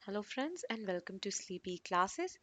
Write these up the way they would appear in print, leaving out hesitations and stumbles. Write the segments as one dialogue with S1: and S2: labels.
S1: Hello friends and welcome to Sleepy Classes.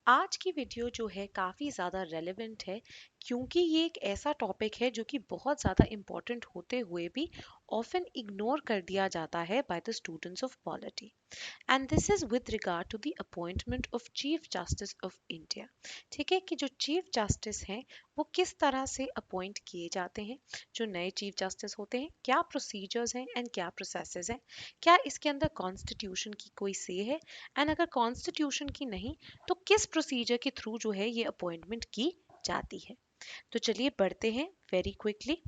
S1: आज की video जो है काफ़ी ज़्यादा रेलेवेंट है क्योंकि ये एक ऐसा टॉपिक है जो कि बहुत ज़्यादा इम्पोर्टेंट होते हुए भी ऑफन इग्नोर कर दिया जाता है by the students of polity. And this is with regard to the appointment of chief justice of India. ठीक है कि जो चीफ जस्टिस हैं वो किस तरह से अपॉइंट किए जाते हैं, जो नए चीफ जस्टिस होते हैं क्या प्रोसीजर्स हैं एंड क्या प्रोसेसेस हैं, क्या इसके अंदर कॉन्स्टिट्यूशन की कोई से है, एंड अगर कॉन्स्टिट्यूशन की नहीं तो किस प्रोसीजर के थ्रू जो है ये अपॉइंटमेंट की जाती है। तो चलिए बढ़ते हैं वेरी क्विकली।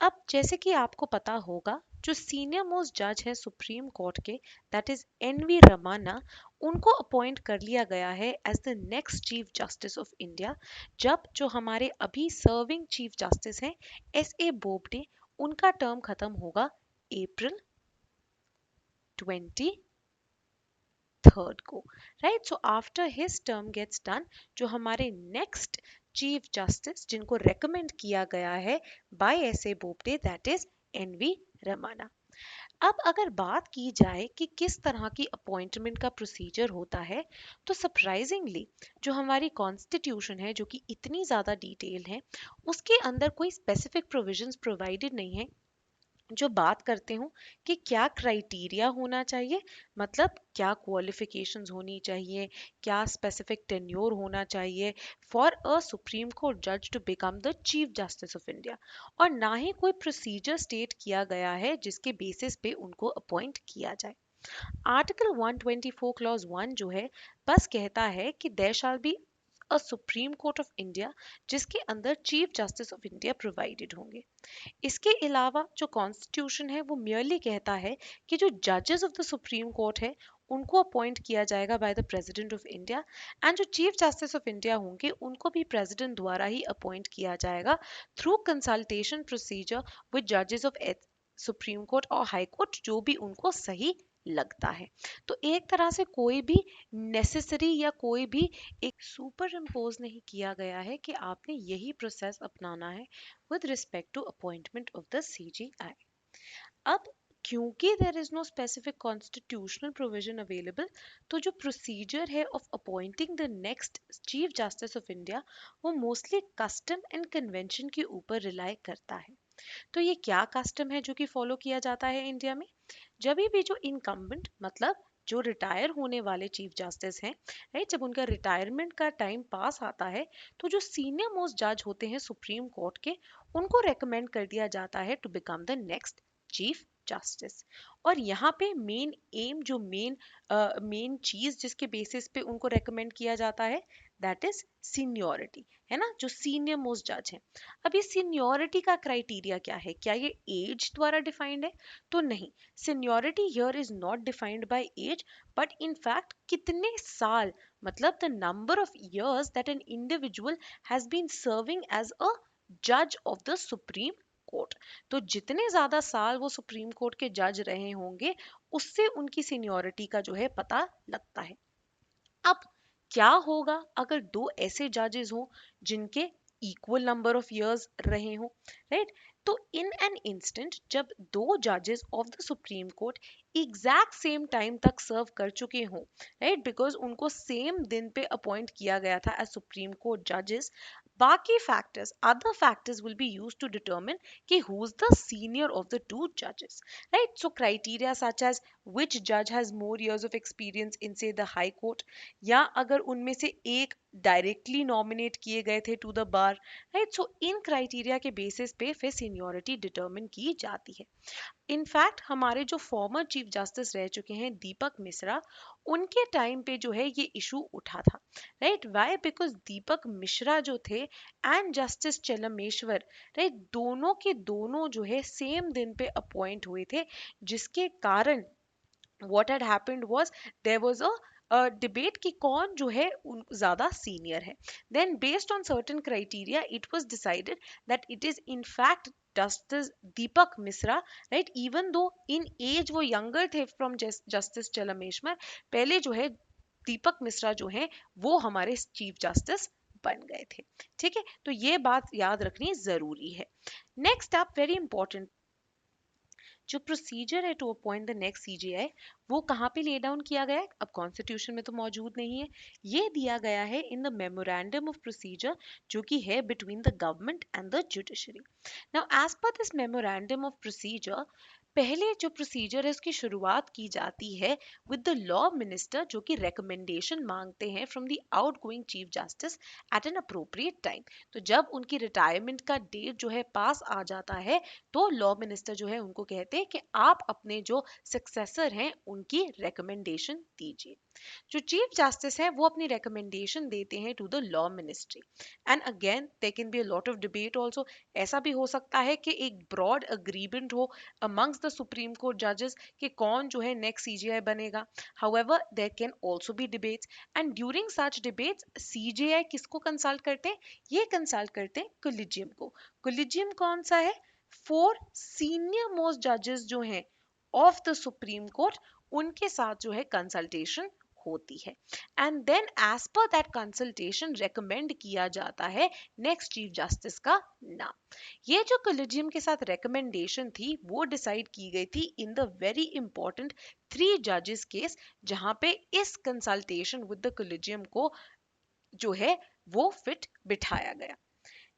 S1: अब जैसे कि आपको पता होगा जो सीनियर मोस्ट जज है सुप्रीम कोर्ट के, that is N V Ramana, उनको अपॉइंट कर लिया गया है as the next chief justice of India. जब जो हमारे अभी सर्विंग चीफ जस्टिस हैं एस ए बोबडे, उनका टर्म खत्म होगा अप्रैल 23rd को। Right, so after his term gets done, जो हमारे नेक्स्ट चीफ जस्टिस जिनको रेकमेंड किया गया है by S A Bobde, that is N V Ramana. अब अगर बात की जाए कि किस तरह की अपॉइंटमेंट का प्रोसीजर होता है, तो सरप्राइजिंगली जो हमारी कॉन्स्टिट्यूशन है जो कि इतनी ज़्यादा डिटेल है, उसके अंदर कोई स्पेसिफिक प्रोविजंस प्रोवाइडेड नहीं है जो बात करते हो कि क्या क्राइटेरिया होना चाहिए, मतलब क्या क्वालिफिकेशंस होनी चाहिए, क्या स्पेसिफिक टेन्योर होना चाहिए फॉर अ सुप्रीम कोर्ट जज to become the chief justice of India, और ना ही कोई प्रोसीजर स्टेट किया गया है जिसके बेसिस पे उनको अपॉइंट किया जाए। आर्टिकल 124 क्लॉज 1 जो है बस कहता है कि there shall be a Supreme Court of India जिसके अंदर chief justice of India provided होंगे। इसके अलावा जो कॉन्स्टिट्यूशन है वो मियरली कहता है कि जो जजेस ऑफ द सुप्रीम कोर्ट है उनको अपॉइंट किया जाएगा by the president of India, and जो चीफ जस्टिस ऑफ इंडिया होंगे उनको भी प्रेसिडेंट द्वारा ही अपॉइंट किया जाएगा थ्रू कंसल्टेशन प्रोसीजर विद जजेस ऑफ सुप्रीम कोर्ट और हाई कोर्ट, जो भी उनको सही लगता है। तो एक तरह से कोई भी नेसेसरी या कोई भी एक सुपर इम्पोज नहीं किया गया है कि आपने यही प्रोसेस अपनाना है with respect to appointment of the CGI. अब क्योंकि there is no specific constitutional provision available, तो जो प्रोसीजर है of appointing the next chief justice of India वो मोस्टली कस्टम एंड कन्वेंशन के ऊपर रिलाई करता है। तो ये क्या कस्टम है जो कि फॉलो किया जाता है इंडिया में? जब भी जो इनकम्बेंट मतलब जो रिटायर होने वाले चीफ जस्टिस हैं, राइट, जब उनका रिटायरमेंट का टाइम पास आता है तो जो सीनियर मोस्ट जज होते हैं सुप्रीम कोर्ट के, उनको रेकमेंड कर दिया जाता है to become the next chief justice. और यहाँ पे मेन एम जो मेन चीज जिसके बेसिस पे उनको रेकमेंड किया जाता है, दैट इज सीनियोरिटी, है ना, जो सीनियर मोस्ट जज हैं। अब ये सीनियोरिटी का क्राइटेरिया क्या है, क्या ये एज द्वारा डिफाइंड है? तो नहीं, seniority here is not defined by age, but in fact कितने साल, मतलब the number of years that an individual has been serving as a judge of the supreme court. तो जितने ज्यादा साल वो सुप्रीम कोर्ट के जज रहे होंगे उससे उनकी सीनियोरिटी का जो है पता लगता है। अब क्या होगा अगर दो ऐसे जजेस हो जिनके इक्वल नंबर ऑफ इयर्स रहे हो, राइट? तो इन एन इंस्टेंट जब दो जजेस of the Supreme court exact same time तक सर्व कर चुके हों, राइट, बिकॉज उनको सेम दिन पे अपॉइंट किया गया था एज सुप्रीम कोर्ट जजेस, बाकी factors other factors will be use to determine कि who is the senior of the two जजेस, right? So criteria such as which judge has more years of experience in say the high court, या अगर उनमें से एक directly nominate किए गए थे to the bar, right? So इन क्राइटेरिया के बेसिस पे फिर सीनियोरिटी डिटरमिन की जाती है। इनफैक्ट हमारे जो फॉर्मर चीफ जस्टिस रह चुके हैं दीपक मिश्रा, उनके टाइम पे जो है ये इशू उठा था, राइट? वाई? बिकॉज दीपक मिश्रा जो थे एंड जस्टिस चलमेश्वर, राइट, दोनों के दोनों जो है सेम दिन पे अपॉइंट हुए थे, जिसके कारण what had happened was there was a debate कि कौन जो है ज़्यादा सीनियर है। then based on certain criteria it was decided that it is in fact justice Deepak Mishra, right, even though in age वो younger थे from justice चलमेश्वर, पहले जो है दीपक मिश्रा जो है वो हमारे चीफ जस्टिस बन गए थे। ठीक है, तो ये बात याद रखनी जरूरी है। नेक्स्ट अप वेरी इंपॉर्टेंट, जो प्रोसीजर है to appoint the next CJI वो कहाँ पे ले डाउन किया गया है? अब कॉन्स्टिट्यूशन में तो मौजूद नहीं है, ये दिया गया है in the memorandum of procedure जो कि है between the government and the judiciary. Now as per this memorandum of procedure पहले जो प्रोसीजर है उसकी शुरुआत की जाती है विद द लॉ मिनिस्टर जो कि रिकमेंडेशन मांगते हैं from the outgoing chief justice eight an appropriate time. तो जब उनकी रिटायरमेंट का डेट जो है पास आ जाता है तो लॉ मिनिस्टर जो है उनको कहते हैं कि आप अपने जो सक्सेसर हैं उनकी रिकमेंडेशन दीजिए। जो चीफ जस्टिस है वो अपनी रिकमेंडेशन देते हैं to the law ministry and again there can be a lot of debate also. ऐसा भी हो सकता है कि एक ब्रॉड अग्रीमेंट हो अमंग्स द सुप्रीम कोर्ट जजेस कि कौन जो है नेक्स्ट सीजेआई बनेगा। However there can also be debates and during such debates CJI किसको कंसल्ट करते हैं? ये कंसल्ट करते हैं कोलिजियम को। कोलिजियम कौन सा है? 4 सीनियर मोस्ट जजेस जो हैं ऑफ द सुप्रीम कोर्ट उनके साथ जो है कंसल्टेशन होती है and then as per that consultation recommend किया जाता है नेक्स्ट चीफ जस्टिस का नाम। ये जो कोलिजियम के साथ रिकमेंडेशन थी वो डिसाइड की गई थी इन द वेरी इंपॉर्टेंट 3 जजेस केस जहां पे इस कंसल्टेशन विद द कोलिजियम को जो है वो फिट बिठाया गया।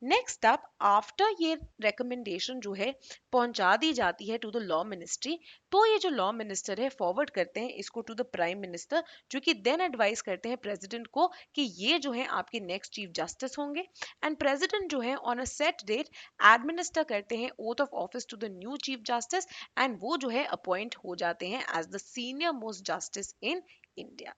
S1: नेक्स्ट अप आफ्टर ये रिकमेंडेशन जो है पहुंचा दी जाती है टू द लॉ मिनिस्ट्री तो ये जो लॉ मिनिस्टर है फॉरवर्ड करते हैं इसको टू द प्राइम मिनिस्टर जो कि देन एडवाइस करते हैं प्रेसिडेंट को कि ये जो है आपके नेक्स्ट चीफ जस्टिस होंगे एंड प्रेसिडेंट जो है on a set date administer करते हैं oath of office to the new chief justice and वो जो है अपॉइंट हो जाते हैं as the senior most justice in India.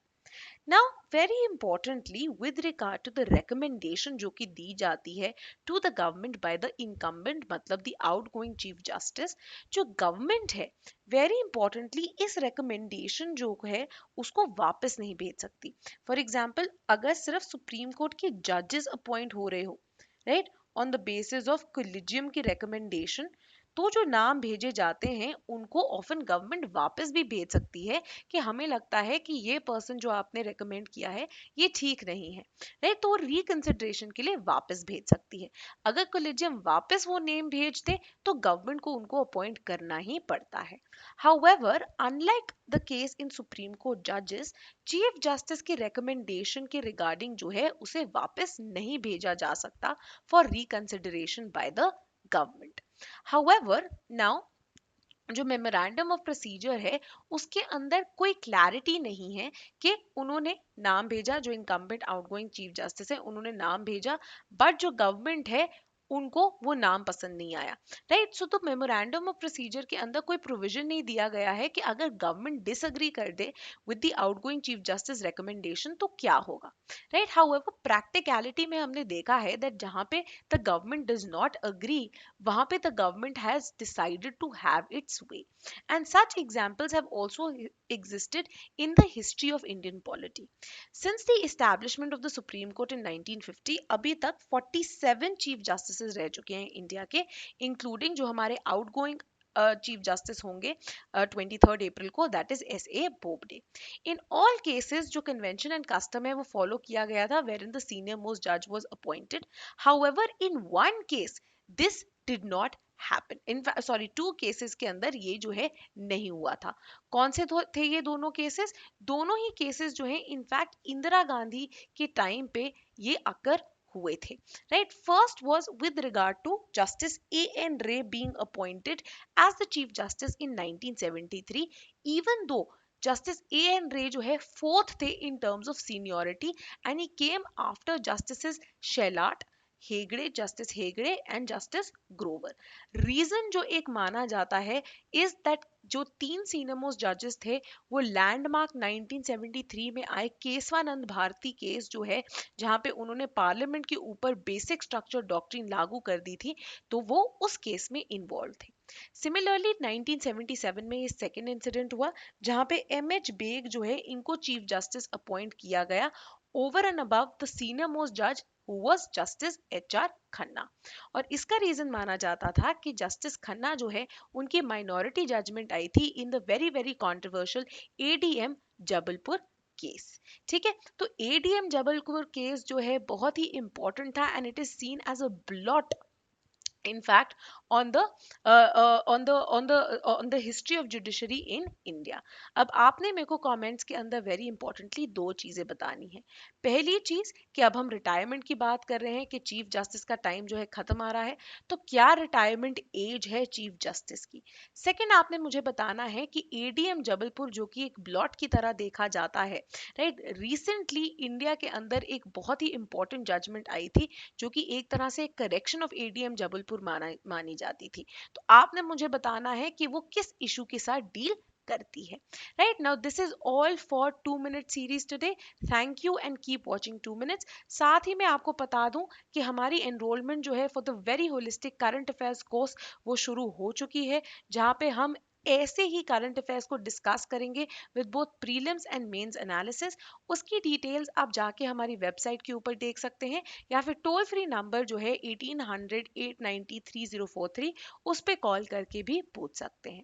S1: Now very importantly with regard to the recommendation जो कि दी जाती है to the government by the incumbent मतलब द आउटगोइंग चीफ जस्टिस, जो गवर्नमेंट है वेरी इंपॉर्टेंटली इस रिकमेंडेशन जो है उसको वापस नहीं भेज सकती। फॉर एग्जाम्पल अगर सिर्फ सुप्रीम कोर्ट के जजेस अपॉइंट हो रहे हो right on the basis of collegium की रिकमेंडेशन तो जो नाम भेजे जाते हैं उनको ऑफन गवर्नमेंट वापस भी भेज सकती है कि हमें लगता है कि ये पर्सन जो आपने रेकमेंड किया है ये ठीक नहीं है राइट तो रिकंसिडरेशन के लिए वापस भेज सकती है। अगर कोलिजियम वापस वो नेम भेज दे तो गवर्नमेंट को उनको अपॉइंट करना ही पड़ता है। However unlike the case in supreme court जजेस चीफ जस्टिस की रिकमेंडेशन के रिगार्डिंग जो है उसे वापस नहीं भेजा जा सकता for reconsideration by the government. However, now जो मेमोरेंडम ऑफ प्रोसीजर है उसके अंदर कोई क्लैरिटी नहीं है कि उन्होंने नाम भेजा जो इनकम्बेंट आउटगोइंग चीफ जस्टिस है उन्होंने नाम भेजा बट जो गवर्नमेंट है उनको वो नाम पसंद नहीं आया राइट। सो तो मेमोरेंडम ऑफ प्रोसीजर के अंदर कोई प्रोविजन नहीं दिया गया है कि अगर गवर्नमेंट डिसएग्री कर दे with the outgoing chief justice recommendation तो क्या होगा राइट। हाउएवर प्रैक्टिकलिटी में हमने देखा है दैट जहां पे the government does not agree वहां पे the government has decided to have its way and such examples have also existed in the history of Indian polity since the establishment of the Supreme Court in 1950 अभी तक 47 chief justice रह चुके हैं India के including जो हमारे outgoing chief justice होंगे 23 April को that is S A Bobde. In all cases जो कन्वेंशन एंड कस्टम है वो फॉलो किया गया था where in the senior most जज was appointed. However in one case this did not happen in sorry 2 cases के अंदर ये जो है नहीं हुआ था। कौन से थे ये दोनों केसेस? दोनों ही केसेस जो है इनफैक्ट इंदिरा गांधी के टाइम पे ये अकर हुए थे right. First was with regard to justice A N Ray being appointed as the chief justice in 1973 even though justice A N Ray जो है फोर्थ थे in terms of seniority and he came after justice Shelat Hegde justice Hegde and justice Grover. Reason जो एक माना जाता है is that जो 3 senior most जजेस थे वो लैंडमार्क 1973 में आए केसवानंद भारती केस जो है जहां पे उन्होंने पार्लियामेंट के ऊपर बेसिक स्ट्रक्चर डॉक्ट्रिन लागू कर दी थी तो वो उस केस में इन्वॉल्व थे। सिमिलरली 1977 में ये सेकेंड इंसिडेंट हुआ जहां पे एम एच बेग जो है इनको चीफ जस्टिस अपॉइंट किया गया over and above the senior most जज who was justice H R Khanna. और इसका रीजन माना जाता था कि जस्टिस खन्ना जो है उनकी माइनॉरिटी जजमेंट आई थी in the very very controversial ADM Jabalpur case. ठीक है तो एडीएम जबलपुर केस जो है बहुत ही इंपॉर्टेंट था and it is seen as a blot in fact on the on the history of judiciary in India. अब आपने मेरे को कमेंट्स के अंदर वेरी इंपॉर्टेंटली दो चीजें बतानी है। पहली चीज कि अब हम रिटायरमेंट की बात कर रहे हैं कि चीफ जस्टिस का टाइम जो है खत्म आ रहा है, तो क्या रिटायरमेंट एज है चीफ जस्टिस की। सेकंड आपने मुझे बताना है कि एडीएम जबलपुर जो कि एक ब्लॉट की तरह देखा जाता है, राइट, रिसेंटली इंडिया के अंदर एक बहुत ही इंपॉर्टेंट जजमेंट आई थी जो कि एक तरह से करेक्शन ऑफ एडीएम जबलपुर मानी जाती थी। तो आपने मुझे बताना है कि वो किस इशू के साथ डील करती है। Right now this is all for 2 minute series today. Thank you and keep watching 2 minutes. साथ ही मैं आपको बता दूं कि हमारी एनरोलमेंट जो है for the very holistic current affairs course वो शुरू हो चुकी है, जहाँ पे हम ऐसे ही करंट अफेयर्स को डिस्कस करेंगे with both prelims and mains analysis. उसकी डिटेल्स आप जाके हमारी वेबसाइट के ऊपर देख सकते हैं, या फिर टोल फ्री नंबर जो है 1800 890 3043 उस पे कॉल करके भी पूछ सकते हैं।